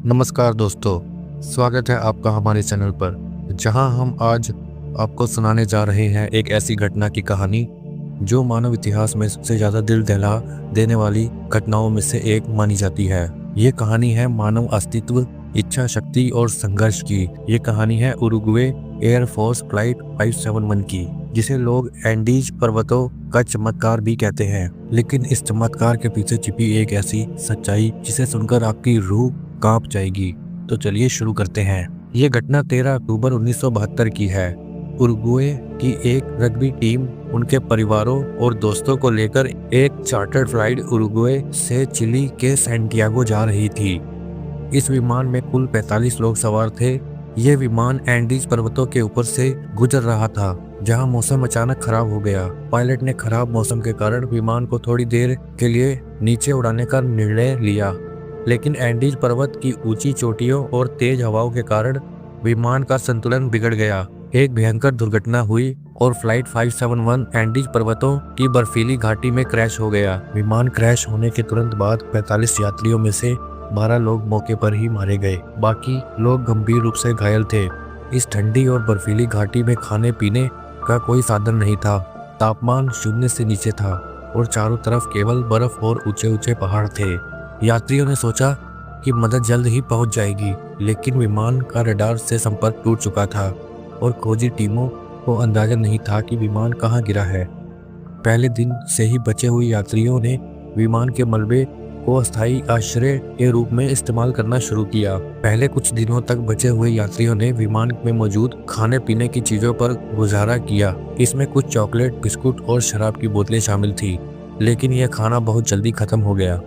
नमस्कार दोस्तों, स्वागत है आपका हमारे चैनल पर, जहां हम आज आपको सुनाने जा रहे हैं एक ऐसी घटना की कहानी जो मानव इतिहास में सबसे ज़्यादा दिल दहला देने वाली घटनाओं में से एक मानी जाती है। ये कहानी है मानव अस्तित्व, इच्छा शक्ति और संघर्ष की। ये कहानी है उरुग्वे एयरफोर्स फ्लाइट 571 की, जिसे लोग एंडीज पर्वतों का चमत्कार भी कहते हैं। लेकिन इस चमत्कार के पीछे छिपी एक ऐसी सच्चाई जिसे सुनकर आपकी रूह कांप जाएगी। तो चलिए शुरू करते हैं। ये घटना 13 अक्टूबर 1972 की है। उरुग्वे की एक रग्बी टीम उनके परिवारों और दोस्तों को लेकर एक चार्टर्ड फ्लाइट उरुग्वे से चिली के सैंटियागो जा रही थी। इस विमान में कुल 45 लोग सवार थे। ये विमान एंडीज पर्वतों के ऊपर से गुजर रहा था, जहां मौसम अचानक खराब हो गया। पायलट ने खराब मौसम के कारण विमान को थोड़ी देर के लिए नीचे उड़ाने का निर्णय लिया, लेकिन एंडीज पर्वत की ऊंची चोटियों और तेज हवाओं के कारण विमान का संतुलन बिगड़ गया। एक भयंकर दुर्घटना हुई और फ्लाइट 571 एंडीज पर्वतों की बर्फीली घाटी में क्रैश हो गया। विमान क्रैश होने के तुरंत बाद 45 यात्रियों में से 12 लोग मौके पर ही मारे गए। बाकी लोग गंभीर रूप से घायल थे। इस ठंडी और बर्फीली घाटी में खाने पीने का कोई साधन नहीं था। तापमान शून्य से नीचे था और चारों तरफ केवल बर्फ और ऊंचे ऊंचे पहाड़ थे। यात्रियों ने सोचा कि मदद जल्द ही पहुंच जाएगी, लेकिन विमान का रडार से संपर्क टूट चुका था और खोजी टीमों को अंदाजा नहीं था कि विमान कहां गिरा है। पहले दिन से ही बचे हुए यात्रियों ने विमान के मलबे को अस्थायी आश्रय के रूप में इस्तेमाल करना शुरू किया। पहले कुछ दिनों तक बचे हुए यात्रियों ने विमान में मौजूद खाने पीने की चीजों पर गुजारा किया। इसमें कुछ चॉकलेट, बिस्कुट और शराब की बोतलें शामिल थी, लेकिन यह खाना बहुत जल्दी खत्म हो गया।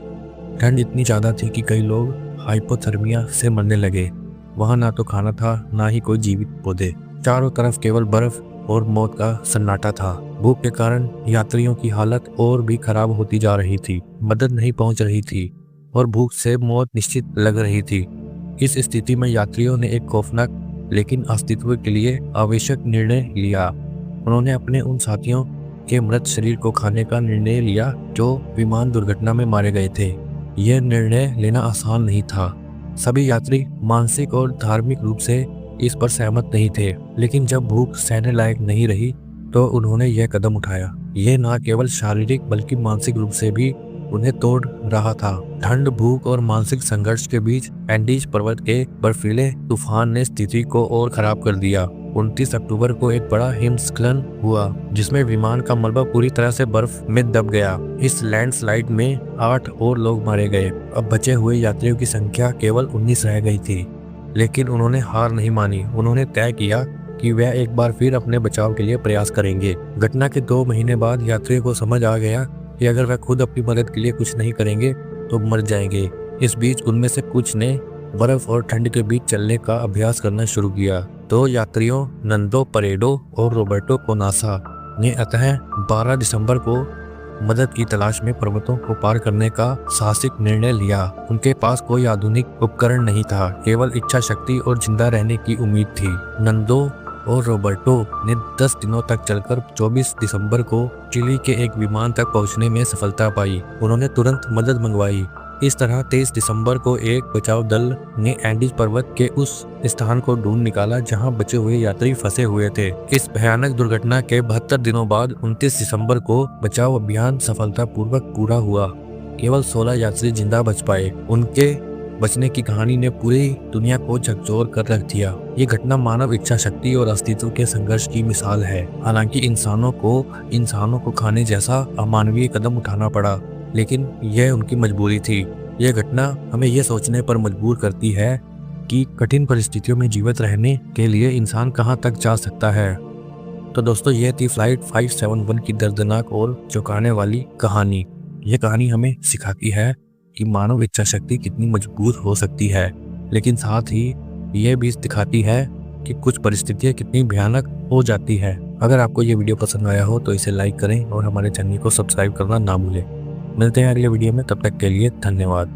ठंड इतनी ज़्यादा थी कि कई लोग हाइपोथर्मिया से मरने लगे। वहाँ ना तो खाना था, ना ही कोई जीवित पौधे। चारों तरफ केवल बर्फ और मौत का सन्नाटा था। भूख के कारण यात्रियों की हालत और भी खराब होती जा रही थी। मदद नहीं पहुंच रही थी और भूख से मौत निश्चित लग रही थी। इस स्थिति में यात्रियों ने एक खौफनाक लेकिन अस्तित्व के लिए आवश्यक निर्णय लिया। उन्होंने अपने उन साथियों के मृत शरीर को खाने का निर्णय लिया जो विमान दुर्घटना में मारे गए थे। यह निर्णय लेना आसान नहीं था। सभी यात्री मानसिक और धार्मिक रूप से इस पर सहमत नहीं थे, लेकिन जब भूख सहने लायक नहीं रही तो उन्होंने यह कदम उठाया। यह न केवल शारीरिक बल्कि मानसिक रूप से भी उन्हें तोड़ रहा था। ठंड, भूख और मानसिक संघर्ष के बीच एंडीज पर्वत के बर्फीले तूफान ने स्थिति को और खराब कर दिया। 29 अक्टूबर को एक बड़ा हिमस्खलन हुआ, जिसमें विमान का मलबा पूरी तरह से बर्फ में दब गया। इस लैंडस्लाइड में 8 और लोग मारे गए। अब बचे हुए यात्रियों की संख्या केवल 19 रह गई थी, लेकिन उन्होंने हार नहीं मानी। उन्होंने तय किया कि वह एक बार फिर अपने बचाव के लिए प्रयास करेंगे। घटना के 2 महीने बाद यात्रियों को समझ आ गया कि अगर वह खुद अपनी मदद के लिए कुछ नहीं करेंगे तो मर जाएंगे। इस बीच उनमें से कुछ ने बर्फ और ठंड के बीच चलने का अभ्यास करना शुरू किया। 2 यात्रियों नंदो परेडो और रोबर्टो कोनासा ने अतः 12 दिसंबर को मदद की तलाश में पर्वतों को पार करने का साहसिक निर्णय लिया। उनके पास कोई आधुनिक उपकरण नहीं था, केवल इच्छा शक्ति और जिंदा रहने की उम्मीद थी। नंदो और रोबर्टो ने 10 दिनों तक चलकर 24 दिसंबर को चिली के एक विमान तक पहुंचने में सफलता पाई। उन्होंने तुरंत मदद मंगवाई। इस तरह 23 दिसंबर को एक बचाव दल ने एंडीज पर्वत के उस स्थान को ढूंढ निकाला जहां बचे हुए यात्री फंसे हुए थे। इस भयानक दुर्घटना के 72 दिनों बाद 29 दिसंबर को बचाव अभियान सफलतापूर्वक पूरा हुआ। केवल 16 यात्री जिंदा बच पाए। उनके बचने की कहानी ने पूरी दुनिया को झकझोर कर रख दिया। ये घटना मानव इच्छा शक्ति और अस्तित्व के संघर्ष की मिसाल है। हालांकि इंसानों को खाने जैसा अमानवीय कदम उठाना पड़ा, लेकिन यह उनकी मजबूरी थी। यह घटना हमें यह सोचने पर मजबूर करती है कि कठिन परिस्थितियों में जीवित रहने के लिए इंसान कहां तक जा सकता है। तो दोस्तों, यह थी फ्लाइट 571 की दर्दनाक और चौंकाने वाली कहानी। यह कहानी हमें सिखाती है कि मानव इच्छा शक्ति कितनी मजबूत हो सकती है, लेकिन साथ ही यह भी दिखाती है कि कुछ परिस्थितियां कितनी भयानक हो जाती है। अगर आपको ये वीडियो पसंद आया हो तो इसे लाइक करें और हमारे चैनल को सब्सक्राइब करना ना भूलें। मिलते हैं अगले वीडियो में, तब तक के लिए धन्यवाद।